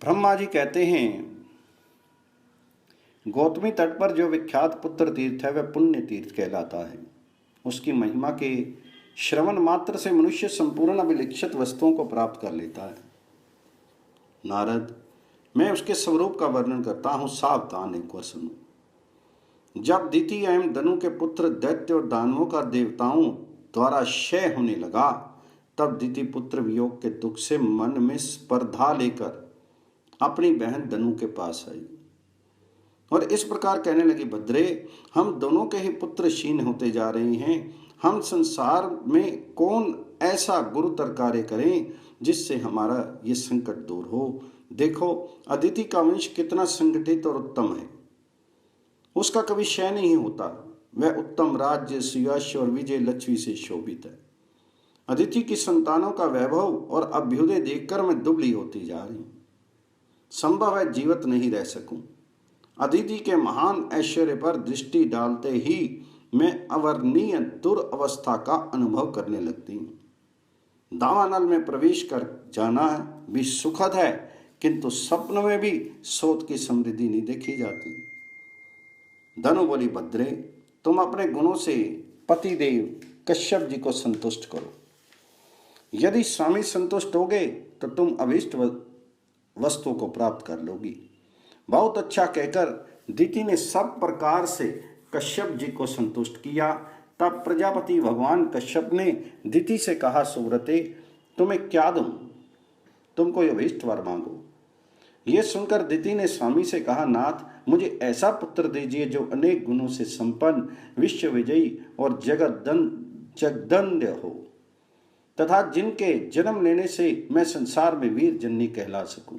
ब्रह्मा जी कहते हैं, गौतमी तट पर जो विख्यात पुत्र तीर्थ है वह पुण्य तीर्थ कहलाता है। उसकी महिमा के श्रवण मात्र से मनुष्य संपूर्ण अभिलिखित वस्तुओं को प्राप्त कर लेता है। नारद, मैं उसके स्वरूप का वर्णन करता हूँ, सावधान एक बार सुनो। जब दिति एवं दनु के पुत्र दैत्य और दानवों का देवताओं द्वारा क्षय होने लगा, तब दिति पुत्र वियोग के दुख से मन में स्पर्धा लेकर अपनी बहन दनु के पास आई और इस प्रकार कहने लगी, भद्रे, हम दोनों के ही पुत्र क्षीण होते जा रहे हैं। हम संसार में कौन ऐसा गुरुतर कार्य करें जिससे हमारा ये संकट दूर हो। देखो, अदिति का वंश कितना संगठित और उत्तम है। उसका कभी क्षय नहीं होता। वह उत्तम राज्य, सुयश और विजय लक्ष्मी से शोभित है। अदिति की संतानों का वैभव और अभ्युदय देखकर मैं दुबली होती जा रही हूँ। संभव है जीवित नहीं रह सकूं। अदिति के महान ऐश्वर्य पर दृष्टि डालते ही मैं अवर्णनीय दुर्अवस्था का अनुभव करने लगती हूँ। दावानल में प्रवेश कर जाना भी सुखद है, किंतु स्वप्न में भी सोत की समृद्धि नहीं देखी जाती। धनु बोली, भद्रे, तुम अपने गुणों से पतिदेव कश्यप जी को संतुष्ट करो। यदि स्वामी संतुष्ट होगे तो तुम अभीष्ट वस्तु को प्राप्त कर लोगी। बहुत अच्छा कहकर दिति ने सब प्रकार से कश्यप जी को संतुष्ट किया। तब प्रजापति भगवान कश्यप ने दिति से कहा, सुव्रते, तुम्हें क्या दूं? तुम कोई अभीष्ट वर मांगो। यह सुनकर दिति ने स्वामी से कहा, नाथ, मुझे ऐसा पुत्र दीजिए जो अनेक गुणों से संपन्न, विश्व विजयी और जगदन्य हो, तथा जिनके जन्म लेने से मैं संसार में वीर जननी कहला सकूं।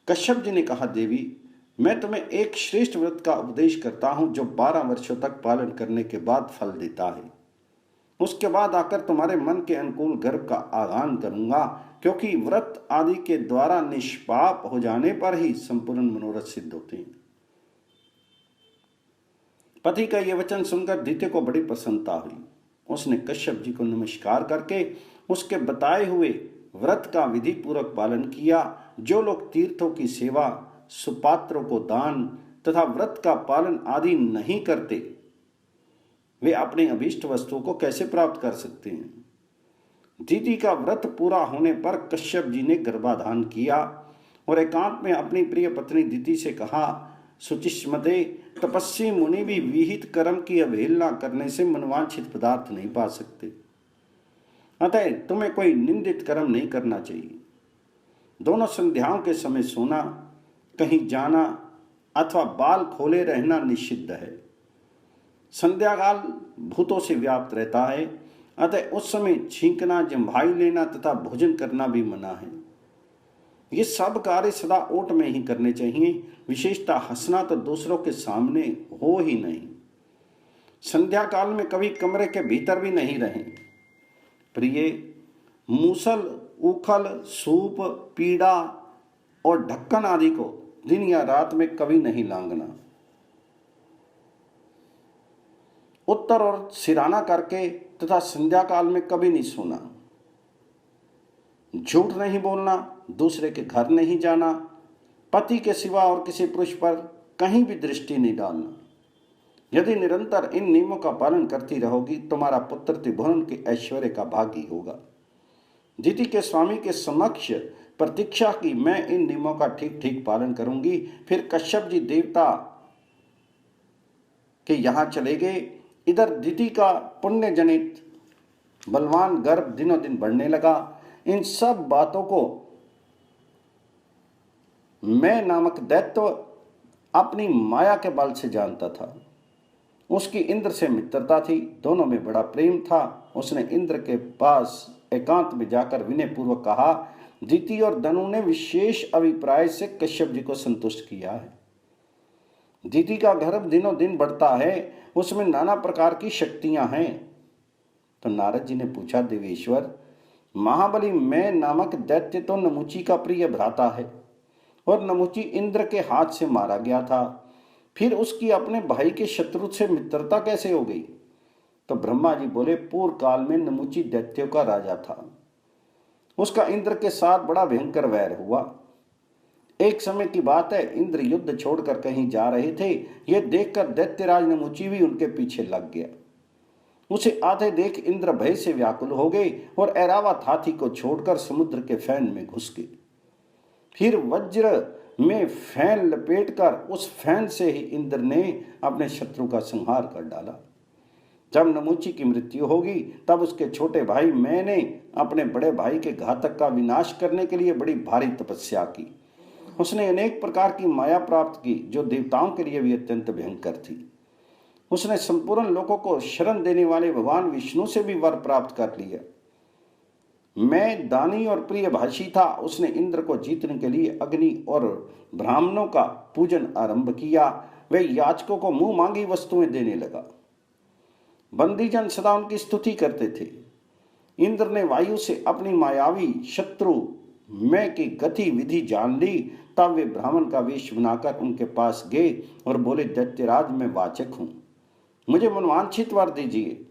कश्यप जी ने कहा, देवी, मैं तुम्हें एक श्रेष्ठ व्रत का उपदेश करता हूं जो 12 वर्षों तक पालन करने के बाद फल देता है। उसके बाद आकर तुम्हारे मन के अनुकूल गर्भ का आगान करूंगा, क्योंकि व्रत आदि के द्वारा निष्पाप हो जाने पर ही संपूर्ण मनोरथ सिद्ध होते हैं। पति का यह वचन सुनकर दिति को बड़ी प्रसन्नता हुई। उसने कश्यप जी को नमस्कार करके उसके बताए हुए व्रत का विधि पूर्वक पालन किया। जो लोग तीर्थों की सेवा, सुपात्रों को दान तथा व्रत का पालन आदि नहीं करते, वे अपने अभीष्ट वस्तुओं को कैसे प्राप्त कर सकते हैं। दिति का व्रत पूरा होने पर कश्यप जी ने गर्भाधान किया और एकांत में अपनी प्रिय पत्नी दिति से कहा, सुचिस्मते, तपस्वी मुनि भी विहित कर्म की अवहेलना करने से मनवांछित पदार्थ नहीं पा सकते। अतः तुम्हें कोई निंदित कर्म नहीं करना चाहिए। दोनों संध्याओं के समय सोना, कहीं जाना अथवा बाल खोले रहना निषिद्ध है। संध्या काल भूतों से व्याप्त रहता है, अतः उस समय छींकना, जम्भाई लेना तथा भोजन करना भी मना है। ये सब कार्य सदा ओट में ही करने चाहिए। विशेषतः हंसना तो दूसरों के सामने हो ही नहीं। संध्या काल में कभी कमरे के भीतर भी नहीं रहें। प्रिय, मूसल, उखल, सूप, पीड़ा और ढक्कन आदि को दिन या रात में कभी नहीं लांघना। उत्तर और सिराना करके तथा संध्या काल में कभी नहीं सोना। झूठ नहीं बोलना, दूसरे के घर नहीं जाना, पति के सिवा और किसी पुरुष पर कहीं भी दृष्टि नहीं डालना। यदि निरंतर इन नियमों का पालन करती रहोगी, तुम्हारा पुत्र त्रिभुवन के ऐश्वर्य का भागी होगा। दिति के स्वामी के समक्ष प्रतीक्षा की मैं इन नियमों का ठीक ठीक पालन करूंगी। फिर कश्यप जी देवता के यहां चले गए। इधर दिति का पुण्य जनित बलवान गर्भ दिनों दिन बढ़ने लगा। इन सब बातों को मैं नामक दैत्य अपनी माया के बल से जानता था। उसकी इंद्र से मित्रता थी, दोनों में बड़ा प्रेम था। उसने इंद्र के पास एकांत में जाकर विनय पूर्वक कहा, दिति और दनु ने विशेष अभिप्राय से कश्यप जी को संतुष्ट किया है। दिति का गर्भ दिनों दिन बढ़ता है, उसमें नाना प्रकार की शक्तियां हैं। तो नारद जी ने पूछा, देवेश्वर, महाबली मैं नामक दैत्य तो नमुची का प्रिय भ्राता है और नमुची इंद्र के हाथ से मारा गया था। फिर उसकी अपने भाई के शत्रु से मित्रता कैसे हो गई? तो ब्रह्मा जी बोले, पूर्व काल में नमुची दैत्यों का राजा था। उसका इंद्र के साथ बड़ा भयंकर वैर हुआ। एक समय की बात है, इंद्र युद्ध छोड़कर कहीं जा रहे थे। यह देखकर दैत्यराज नमुची भी उनके पीछे लग गया। उसे आते देख इंद्र भय से व्याकुल हो गए और ऐरावत हाथी को छोड़कर समुद्र के फैन में घुस गए। फिर वज्र में फैन लपेटकर उस फैन से ही इंद्र ने अपने शत्रु का संहार कर डाला। जब नमुची की मृत्यु होगी तब उसके छोटे भाई मैंने अपने बड़े भाई के घातक का विनाश करने के लिए बड़ी भारी तपस्या की। उसने अनेक प्रकार की माया प्राप्त की जो देवताओं के लिए भी अत्यंत भयंकर थी। उसने संपूर्ण लोगों को शरण देने वाले भगवान विष्णु से भी वर प्राप्त कर लिया। मैं दानी और प्रिय भाषी था। उसने इंद्र को जीतने के लिए अग्नि और ब्राह्मणों का पूजन आरंभ किया। वे याचकों को मुंह मांगी वस्तुएं देने लगा। बंदीजन सदा उनकी स्तुति करते थे। इंद्र ने वायु से अपनी मायावी शत्रु मैं की गति विधि जान ली। तब वे ब्राह्मण का वेश बनाकर उनके पास गए और बोले, दैत्यराज मैं वाचक हूं, मुझे मनवांछित वर दीजिए।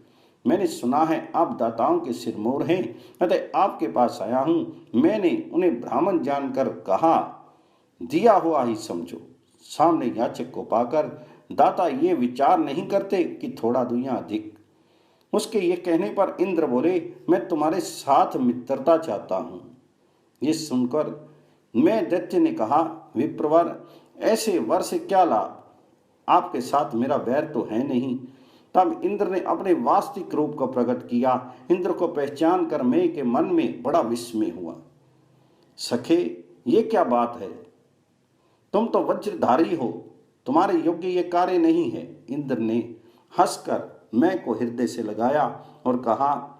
मैंने सुना है आप दाताओं के सिरमौर हैं, अतः आपके पास आया हूं। मैंने उन्हें ब्राह्मण जानकर कहा, दिया हुआ ही समझो। सामने याचक को पाकर दाता ये विचार नहीं करते कि थोड़ा दूं या अधिक। उसके ये कहने पर इंद्र बोले, मैं तुम्हारे साथ मित्रता चाहता हूं। ये सुनकर मैं दैत्य ने कहा, विप्रवर ऐसे वर से क्या लाभ, आपके साथ मेरा वैर तो है नहीं। तब इंद्र ने अपने वास्तविक रूप को प्रकट किया। इंद्र को पहचान कर मैं के मन में बड़ा विस्मय हुआ। सखे, ये क्या बात है, तुम तो वज्रधारी हो, तुम्हारे योग्य ये कार्य नहीं है। इंद्र ने हंसकर मैं को हृदय से लगाया और कहा,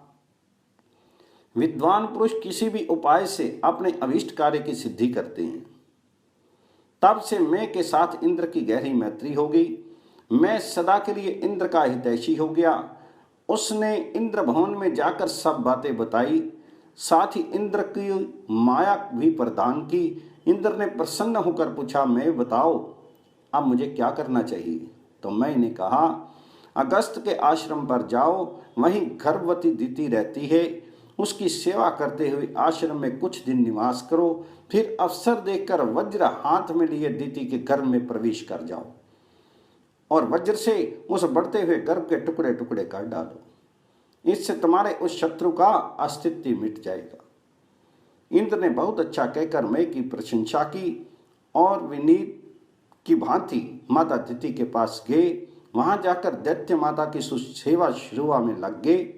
विद्वान पुरुष किसी भी उपाय से अपने अभीष्ट कार्य की सिद्धि करते हैं। तब से मैं के साथ इंद्र की गहरी मैत्री हो गई। मैं सदा के लिए इंद्र का हितैषी हो गया। उसने इंद्र भवन में जाकर सब बातें बताई, साथ ही इंद्र की माया भी प्रदान की। इंद्र ने प्रसन्न होकर पूछा, मैं बताओ अब मुझे क्या करना चाहिए। तो मैंने कहा, अगस्त के आश्रम पर जाओ, वहीं गर्भवती दिति रहती है, उसकी सेवा करते हुए आश्रम में कुछ दिन निवास करो। फिर अवसर देखकर वज्र हाथ में लिए दिति के गर्भ में प्रवेश कर जाओ और वज्र से उस बढ़ते हुए गर्भ के टुकड़े टुकड़े कर डालो। इससे तुम्हारे उस शत्रु का अस्तित्व मिट जाएगा। इंद्र ने बहुत अच्छा कहकर मैं की प्रशंसा की और विनीत की भांति माता दिति के पास गए। वहां जाकर दैत्य माता की सुसेवा शुरुआ में लग गए।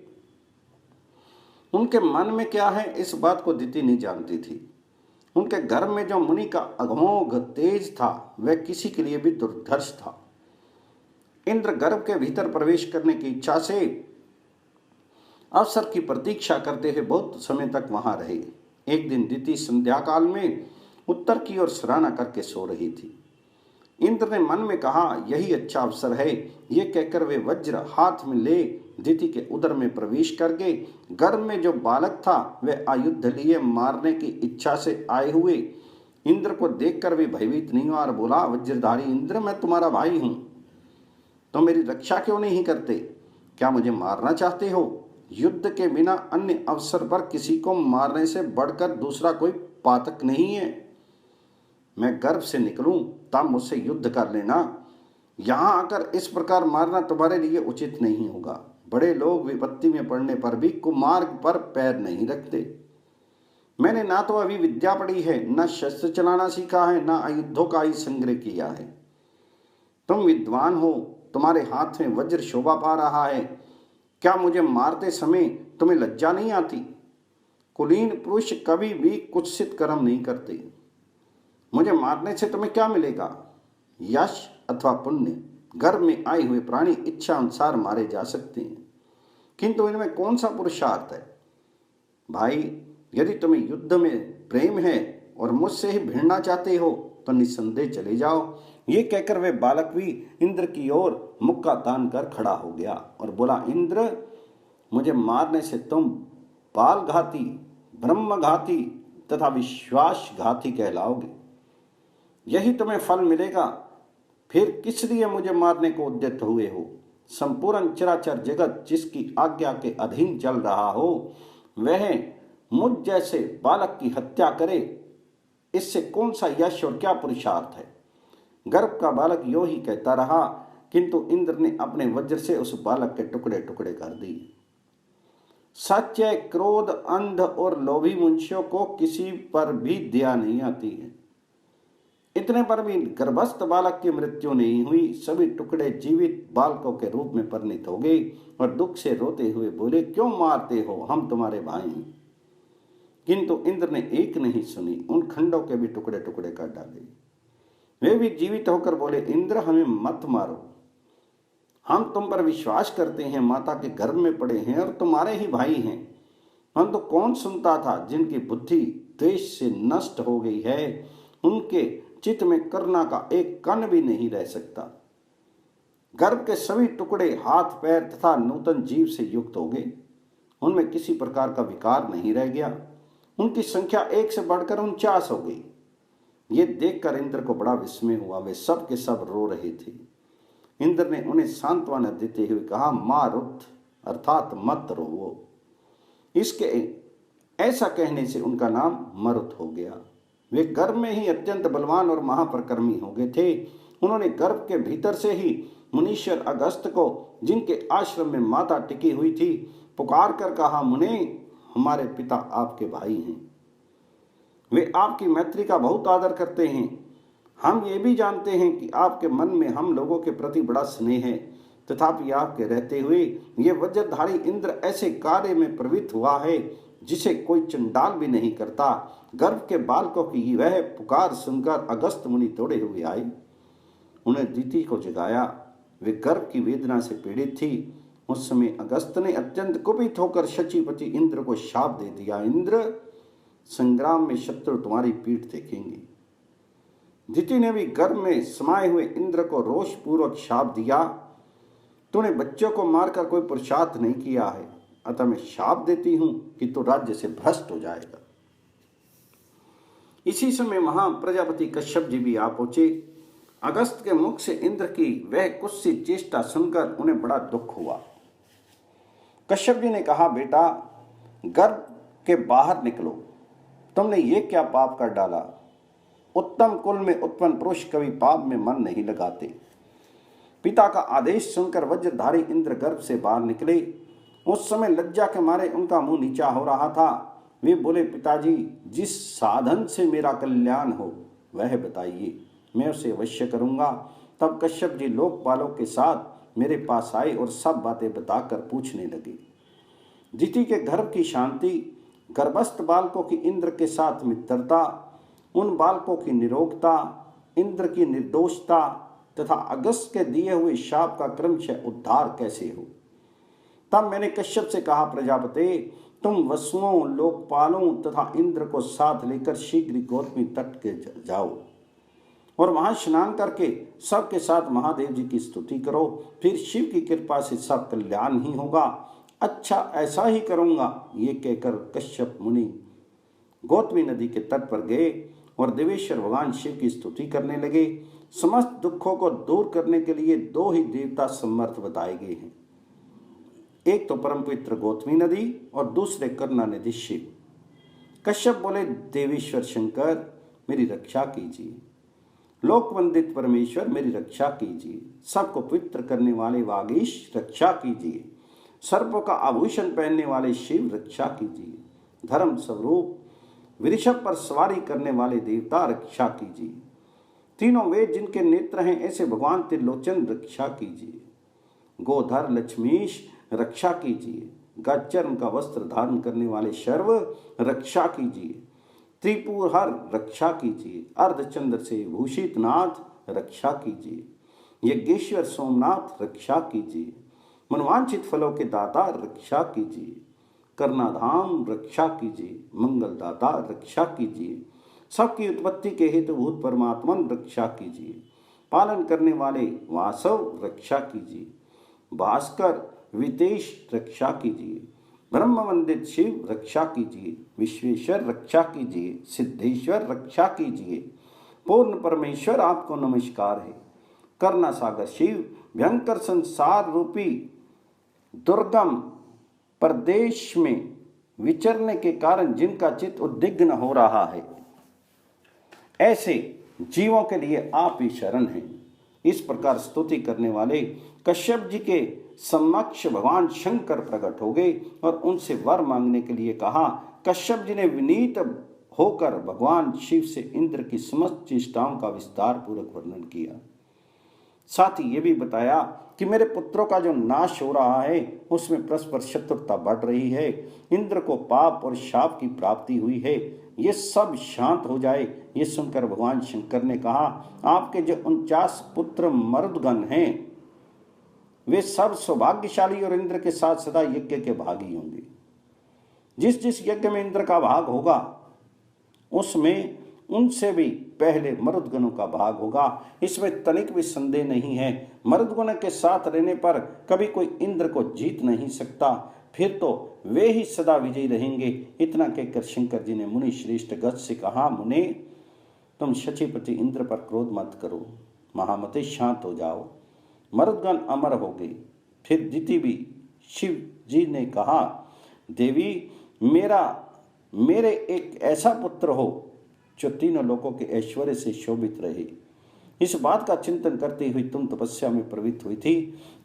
उनके मन में क्या है इस बात को दिति नहीं जानती थी। उनके घर में जो मुनि का अघोघ तेज था वह किसी के लिए भी दुर्धर्ष था। इंद्र गर्भ के भीतर प्रवेश करने की इच्छा से अवसर की प्रतीक्षा करते हुए बहुत समय तक वहां रहे। एक दिन दिति संध्या काल में उत्तर की ओर सराहना करके सो रही थी। इंद्र ने मन में कहा, यही अच्छा अवसर है। ये कहकर वे वज्र हाथ में ले दिति के उदर में प्रवेश कर गए। गर्भ में जो बालक था वह आयुध लिए मारने की इच्छा से आए हुए इंद्र को देखकर वे भयभीत नहीं हुआ और बोला, वज्रधारी इंद्र, मैं तुम्हारा भाई हूं, तो मेरी रक्षा क्यों नहीं करते? क्या मुझे मारना चाहते हो? युद्ध के बिना अन्य अवसर पर किसी को मारने से बढ़कर दूसरा कोई पातक नहीं है। मैं गर्भ से निकलूं तब मुझसे युद्ध कर लेना। यहां आकर इस प्रकार मारना तुम्हारे लिए उचित नहीं होगा। बड़े लोग विपत्ति में पड़ने पर भी कुमार्ग पर पैर नहीं रखते। मैंने ना तो अभी विद्या पढ़ी है, न शस्त्र चलाना सीखा है, न आयुधों का ही संग्रह किया है। तुम विद्वान हो, तुम्हारे हाथ में वज्र शोभा पा रहा है। क्या मुझे मारते समय तुम्हें लज्जा नहीं आती? कुलीन पुरुष कभी भी कुत्सित कर्म नहीं करते। मुझे मारने से तुम्हें क्या मिलेगा? यश अथवा पुण्य। गर्भ में आए हुए प्राणी इच्छा अनुसार मारे जा सकते हैं, किंतु इनमें कौन सा पुरुषार्थ है? भाई, यदि तुम्हें युद्ध में प्रेम है और मुझसे ही भिड़ना चाहते हो तो निस्संदेह चले जाओ। ये कहकर वे बालक भी इंद्र की ओर मुक्का तान कर खड़ा हो गया और बोला, इंद्र, मुझे मारने से तुम बालघाती, ब्रह्मघाती तथा विश्वासघाती कहलाओगे। यही तुम्हें फल मिलेगा। फिर किस लिए मुझे मारने को उद्यत हुए हो? संपूर्ण चराचर जगत जिसकी आज्ञा के अधीन चल रहा हो, वह मुझ जैसे बालक की हत्या करे, इससे कौन सा यश और क्या पुरुषार्थ है। गर्भ का बालक यो ही कहता रहा, किंतु इंद्र ने अपने वज्र से उस बालक के टुकड़े टुकड़े कर दिए। सत्य, क्रोध, अंध और लोभी मनुष्यों को किसी पर भी दया नहीं आती है। इतने पर भी गर्भस्थ बालक की मृत्यु नहीं हुई। सभी टुकड़े जीवित बालकों के रूप में परिणित हो गए और दुख से रोते हुए बोले, क्यों मारते हो, हम तुम्हारे भाई हैं। किंतु इंद्र ने एक नहीं सुनी, उन खंडों के भी टुकड़े टुकड़े कर डाले। वे भी जीवित होकर बोले, इंद्र हमें मत मारो, हम तुम पर विश्वास करते हैं, माता के गर्भ में पड़े हैं और तुम्हारे ही भाई हैं। हम तो कौन सुनता था, जिनकी बुद्धि द्वेष से नष्ट हो गई है, उनके चित्त में करुणा का एक कण भी नहीं रह सकता। गर्भ के सभी टुकड़े हाथ पैर तथा नूतन जीव से युक्त हो गए, उनमें किसी प्रकार का विकार नहीं रह गया। उनकी संख्या 1 से बढ़कर 49 हो गई। ये देखकर इंद्र को बड़ा विस्मय हुआ। वे सब के सब रो रहे थे। इंद्र ने उन्हें सांत्वना देते हुए कहा, मारुत अर्थात मत रोवो। इसके ऐसा कहने से उनका नाम मरुत हो गया। वे गर्भ में ही अत्यंत बलवान और महापराक्रमी हो गए थे। उन्होंने गर्भ के भीतर से ही मुनीश्वर अगस्त को, जिनके आश्रम में माता टिकी हुई थी, पुकार कर कहा, मुने, हमारे पिता आपके भाई हैं। वे आपकी मैत्री का बहुत आदर करते हैं। हम ये भी जानते हैं कि आपके मन में हम लोगों के प्रति बड़ा स्नेह है, तथापि आपके रहते हुए ये वज्रधारी इंद्र ऐसे कार्य में प्रवृत्त हुआ है जिसे कोई चंडाल भी नहीं करता। गर्भ के बालकों की वह पुकार सुनकर अगस्त मुनि दौड़े हुए आए, उन्हें दीति को जगाया। वे गर्भ की वेदना से पीड़ित थी। उस समय अगस्त ने अत्यंत कुपित होकर शचीपति इंद्र को शाप दे दिया, इंद्र, संग्राम में शत्रु तुम्हारी पीठ देखेंगे। दिति ने भी गर्भ में समाये हुए इंद्र को रोष पूर्वक शाप दिया, तूने बच्चों को मारकर कोई पुरुषार्थ नहीं किया है, अतः मैं शाप देती हूं कि तू राज्य से भ्रष्ट हो जाएगा। इसी समय वहां प्रजापति कश्यप जी भी आ पहुंचे। अगस्त के मुख से इंद्र की वह कुत्सित चेष्टा सुनकर उन्हें बड़ा दुख हुआ। कश्यप जी ने कहा, बेटा, गर्भ के बाहर निकलो, तुमने ये क्या पाप कर डाला। उत्तम कुल में उत्पन्न पुरुष कभी पाप में मन नहीं लगाते। पिता का आदेश सुनकर वज्रधारी इंद्र गर्भ से बाहर निकले। उस समय लज्जा के मारे उनका मुंह नीचा हो रहा था। वे बोले, पिताजी, जिस साधन से मेरा कल्याण हो वह बताइए, मैं उसे अवश्य करूंगा। तब कश्यप जी लोकपालों के साथ मेरे पास आए और सब बातें बताकर पूछने लगे। दिति के गर्भ की शांति, गर्भस्थ बालकों की इंद्र के साथ मित्रता, उन बालकों की निरोगता, इंद्र की निर्दोषता तथा अगस्त के दिए हुए शाप का क्रमशः उद्धार कैसे हो। तब मैंने कश्यप से कहा, प्रजापते, तुम वसुओं, लोकपालों तथा इंद्र को साथ लेकर शीघ्र गौतमी तट के जाओ और वहां स्नान करके सबके साथ महादेव जी की स्तुति करो, फिर शिव की कृपा से सब कल्याण ही होगा। अच्छा, ऐसा ही करूंगा। ये कहकर कश्यप मुनि गौतमी नदी के तट पर गए और देवेश्वर भगवान शिव की स्तुति करने लगे। समस्त दुखों को दूर करने के लिए 2 ही देवता समर्थ बताए गए हैं, एक तो परम पवित्र गौतमी नदी और दूसरे कर्णा नदी शिव। कश्यप बोले, देवेश्वर शंकर, मेरी रक्षा कीजिए। लोक वंदित परमेश्वर, मेरी रक्षा कीजिए। सबको पवित्र करने वाले वागीश, रक्षा कीजिए। सर्पों का आभूषण पहनने वाले शिव, रक्षा कीजिए। धर्म स्वरूप वृषभ पर सवारी करने वाले देवता, रक्षा कीजिए। तीनों वेद जिनके नेत्र हैं ऐसे भगवान त्रिलोचन, रक्षा कीजिए। गोधर लक्ष्मीश, रक्षा कीजिए। गजचर्म का वस्त्र धारण करने वाले शर्व, रक्षा कीजिए। त्रिपुरहर, रक्षा कीजिए। अर्धचंद्र से भूषित नाथ, रक्षा कीजिए। यज्ञेश्वर सोमनाथ, रक्षा कीजिए। मनवांछित फलों के दाता, रक्षा कीजिए। कर्णाधाम, रक्षा कीजिए। मंगलदाता, रक्षा कीजिए। सबकी उत्पत्ति के हेतुभूत परमात्मन, रक्षा कीजिए। पालन करने वाले वासव, रक्षा कीजिए। भास्कर विदेश, रक्षा कीजिए। ब्रह्म वंदित शिव, रक्षा कीजिए। विश्वेश्वर, रक्षा कीजिए। सिद्धेश्वर, रक्षा कीजिए। पूर्ण परमेश्वर, आपको नमस्कार है। कर्णा सागर शिव, भयंकर संसार रूपी दुर्गम प्रदेश में विचरने के कारण जिनका चित्त उद्विग्न हो रहा है, ऐसे जीवों के लिए आप ही शरण हैं। इस प्रकार स्तुति करने वाले कश्यप जी के समक्ष भगवान शंकर प्रकट हो गए और उनसे वर मांगने के लिए कहा। कश्यप जी ने विनीत होकर भगवान शिव से इंद्र की समस्त चेष्टाओं का विस्तार पूर्वक वर्णन किया। साथ ही ये भी बताया कि मेरे पुत्रों का जो नाश हो रहा है उसमें परस्पर शत्रुता बढ़ रही है, इंद्र को पाप और शाप की प्राप्ति हुई है, ये सब शांत हो जाए। ये सुनकर भगवान शंकर ने कहा, आपके जो 49 पुत्र मरुदगण हैं वे सब सौभाग्यशाली और इंद्र के साथ सदा यज्ञ के भागी होंगे। जिस जिस यज्ञ में इंद्र का भाग होगा उसमें उनसे भी पहले मरुदगणों का भाग होगा, इसमें तनिक भी संदेह नहीं है। मरुदगणों के साथ रहने पर कभी कोई इंद्र को जीत नहीं सकता, फिर तो वे ही सदा विजयी रहेंगे। इतना कहकर शंकर जी ने मुनि श्रेष्ठ गज से कहा, मुने तुम शचीपति इंद्र पर क्रोध मत करो, महामते शांत हो जाओ, मरुदगण अमर हो गए। फिर दिति भी शिव जी ने कहा, देवी मेरे एक ऐसा पुत्र हो जो तीनों लोकों के ऐश्वर्य से शोभित रहे। इस बात का चिंतन करती हुई तुम तपस्या में प्रवृत्त हुई थी,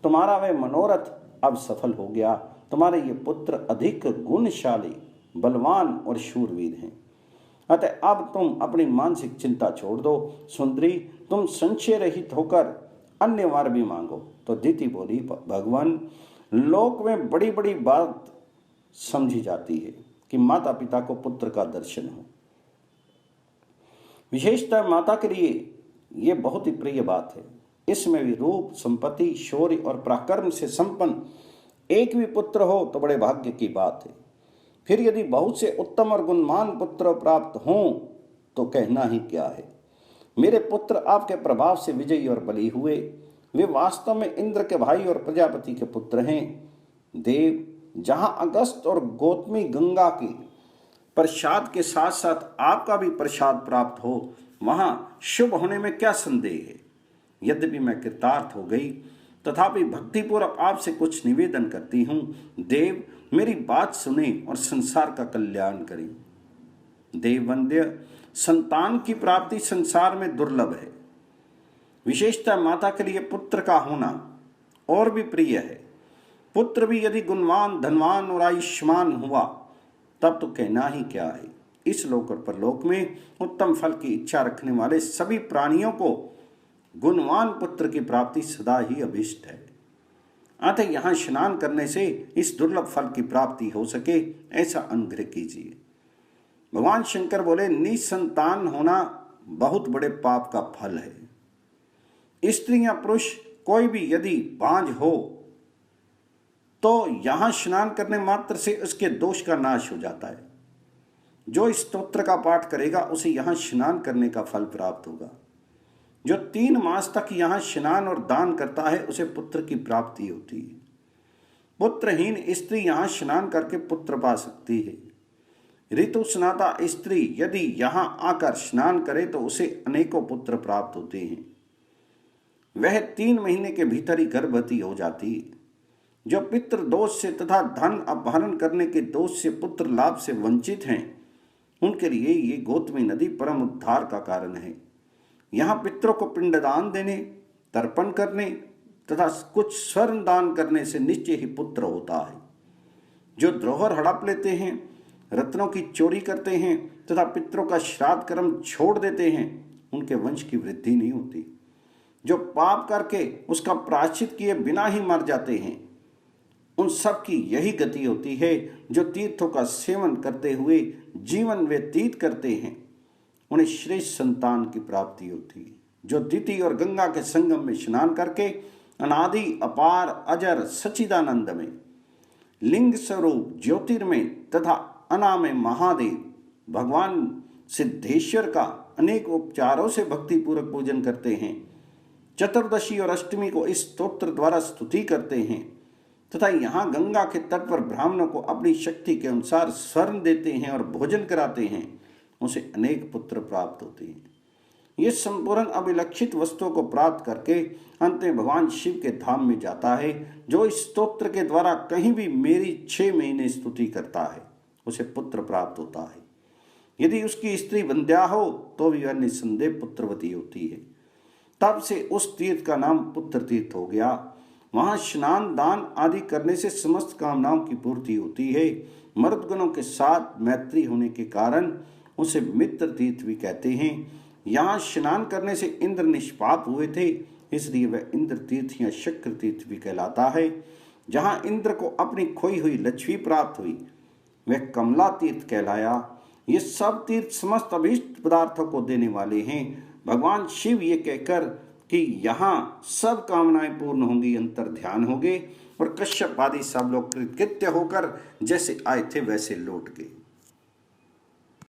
तुम्हारा वह मनोरथ अब सफल हो गया। तुम्हारे ये पुत्र अधिक गुणशाली, बलवान और शूरवीर हैं। अतः अब तुम अपनी मानसिक चिंता छोड़ दो। सुंदरी, तुम संशय रहित होकर अन्य वर भी मांगो। तो दिति बोली, भगवान, लोक में बड़ी बड़ी बात समझी जाती है कि माता पिता को पुत्र का दर्शन हो। विशेषतः माता के लिए यह बहुत ही प्रिय बात है। इसमें भी रूप, संपत्ति, शौर्य और पराक्रम से संपन्न एक भी पुत्र हो तो बड़े भाग्य की बात है। फिर यदि बहुत से उत्तम और गुणवान पुत्र प्राप्त हों तो कहना ही क्या है। मेरे पुत्र आपके प्रभाव से विजयी और बली हुए। वे वास्तव में इंद्र के भाई और प्रजापति के पुत्र हैं। देव, जहां अगस्त और गौतमी गंगा के प्रसाद के साथ साथ आपका भी प्रसाद प्राप्त हो, वहां शुभ होने में क्या संदेह है। यद्यपि मैं कृतार्थ हो गई तथापि भक्तिपूर्वक आपसे कुछ निवेदन करती हूँ। देव, मेरी बात सुने और संसार का कल्याण करें। देववंद्य, संतान की प्राप्ति संसार में दुर्लभ है। विशेषतः माता के लिए पुत्र का होना और भी प्रिय है। पुत्र भी यदि गुणवान, धनवान और आयुष्मान हुआ तब तो कहना ही क्या है। इस लोक और परलोक में उत्तम फल की इच्छा रखने वाले सभी प्राणियों को गुणवान पुत्र की प्राप्ति सदा ही अभिष्ट है। अतः यहाँ स्नान करने से इस दुर्लभ फल की प्राप्ति हो सके, ऐसा अनुग्रह कीजिए। भगवान शंकर बोले, निसंतान होना बहुत बड़े पाप का फल है। स्त्री या पुरुष कोई भी यदि बांझ हो तो यहां स्नान करने मात्र से उसके दोष का नाश हो जाता है। जो इस स्तोत्र का पाठ करेगा उसे यहां स्नान करने का फल प्राप्त होगा। जो 3 मास तक यहां स्नान और दान करता है उसे पुत्र की प्राप्ति होती है। पुत्रहीन स्त्री यहां स्नान करके पुत्र पा सकती है। ऋतु स्नाता स्त्री यदि यहां आकर स्नान करे तो उसे अनेकों पुत्र प्राप्त होते हैं। वह 3 महीने के भीतर ही गर्भवती हो जाती है। जो पितृ दोष से तथा धन अपहरण करने के दोष से पुत्र लाभ से वंचित हैं, उनके लिए ये गौतमी नदी परम उद्धार का कारण है। यहाँ पितरों को पिंडदान देने, तर्पण करने तथा कुछ स्वर्ण दान करने से निश्चय ही पुत्र होता है। जो धरोहर हड़प लेते हैं, रत्नों की चोरी करते हैं तथा पितरों का श्राद्ध कर्म छोड़ देते हैं, उनके वंश की वृद्धि नहीं होती। जो पाप करके उसका प्रायश्चित किए बिना ही मर जाते हैं, उन सब की यही गति होती है। जो तीर्थों का सेवन करते हुए जीवन व्यतीत करते हैं, उन्हें श्रेष्ठ संतान की प्राप्ति होती है। जो दिति और गंगा के संगम में स्नान करके अनादि अपार अजर सच्चिदानंद में, लिंग स्वरूप ज्योतिर्मय तथा अनामय महादेव भगवान सिद्धेश्वर का अनेक उपचारों से भक्तिपूर्वक पूजन करते हैं, चतुर्दशी और अष्टमी को इस स्तोत्र द्वारा स्तुति करते हैं तथा यहाँ गंगा के तट पर ब्राह्मणों को अपनी शक्ति के अनुसार स्वर्ण देते हैं और भोजन कराते हैं, उसे अनेक पुत्र प्राप्त होते हैं। ये संपूर्ण अभिलक्षित वस्तुओं को प्राप्त करके अंत में भगवान शिव के धाम में जाता है। जो इस स्तोत्र के द्वारा कहीं भी मेरी 6 महीने स्तुति करता है उसे पुत्र प्राप्त होता है। यदि उसकी स्त्री वंध्या हो तो भी वह निस्संदेह पुत्रवती होती है। तब से उस तीर्थ का नाम पुत्र तीर्थ हो गया। वहां स्नान दान आदि करने से समस्त कामनाओं की पूर्ति होती है। मर्द गणों के साथ मैत्री होने के कारण उसे मित्र तीर्थ भी कहते हैं। यहाँ स्नान करने से इंद्र निष्पाप हुए थे, इसलिए वह इंद्र तीर्थ या शक्र तीर्थ भी कहलाता है। जहाँ इंद्र को अपनी खोई हुई लक्ष्मी प्राप्त हुई वह कमला तीर्थ कहलाया। ये सब तीर्थ समस्त अभीष्ट पदार्थों को देने वाले हैं। भगवान शिव ये कहकर कि यहाँ सब कामनाएं पूर्ण होंगी, अंतर ध्यान होंगे और कश्यप आदि सब लोग कृतकृत्य होकर जैसे आए थे वैसे लौट गए।